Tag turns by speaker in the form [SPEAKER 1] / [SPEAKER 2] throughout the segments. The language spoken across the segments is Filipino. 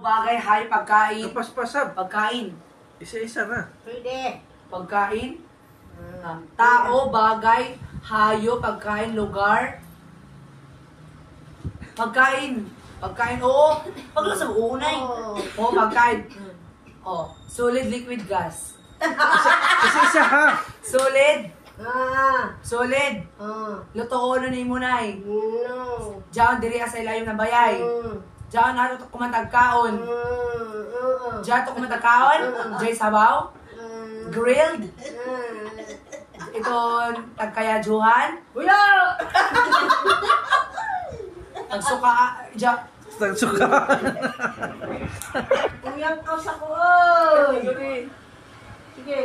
[SPEAKER 1] Bagay, hay, pagkain.
[SPEAKER 2] Kapaspasab.
[SPEAKER 1] Pagkain.
[SPEAKER 2] Isa-isa na.
[SPEAKER 3] Pwede.
[SPEAKER 1] Pagkain. Tao, bagay, hayo, pagkain, lugar. Pagkain. Pagkain, oo. Paglasang unay. Oo, pagkain. Oh, solid, liquid, gas.
[SPEAKER 2] Isa-isa ha.
[SPEAKER 1] Solid.
[SPEAKER 3] Ah.
[SPEAKER 1] Solid. Luto ni mo nay.
[SPEAKER 3] No.
[SPEAKER 1] Diyan diri sa ilalim ng bayay. Diyan nato to kumantag kaon. Diyan to kumantag kaon. Diyan sabaw. Grilled. Ito tagkayajuhan.
[SPEAKER 3] Wala!
[SPEAKER 1] Tagsuka. Diyan.
[SPEAKER 2] Tagsuka.
[SPEAKER 3] Uyak ka sa ko, oy! Sige.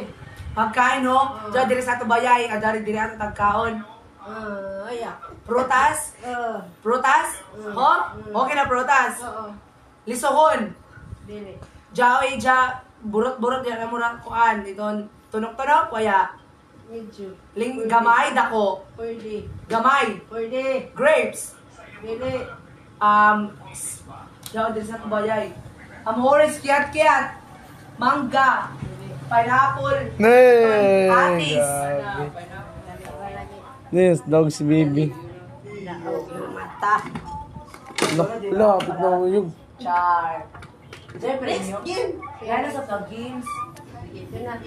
[SPEAKER 1] Pagkain no. Diyan diri sa ato bayay. Adari diri ato tagkaon.
[SPEAKER 3] Ayak.
[SPEAKER 1] Prutas. Prutas. Ho? Okay na prutas.
[SPEAKER 3] Oo.
[SPEAKER 1] Lisohon.
[SPEAKER 3] Dili.
[SPEAKER 1] Diyan burot-burot yan ang murang kuan. Ito tunok-tunok. Kaya.
[SPEAKER 3] Medyo.
[SPEAKER 1] Gamay, dako.
[SPEAKER 3] Pwede.
[SPEAKER 1] Gamay.
[SPEAKER 3] Pwede.
[SPEAKER 1] Grapes.
[SPEAKER 3] Dili.
[SPEAKER 1] Diyan din sa bayay. Amores, kiat-kiat. Mangga. Pineapple.
[SPEAKER 2] Nee.
[SPEAKER 1] Atis.
[SPEAKER 2] This dog's baby.
[SPEAKER 3] Naog yung mata.
[SPEAKER 2] Lapit na mo yung.
[SPEAKER 1] Char. Diyan,
[SPEAKER 3] Next
[SPEAKER 1] premium.
[SPEAKER 3] game.
[SPEAKER 1] Yan na sa games.
[SPEAKER 3] Ito na.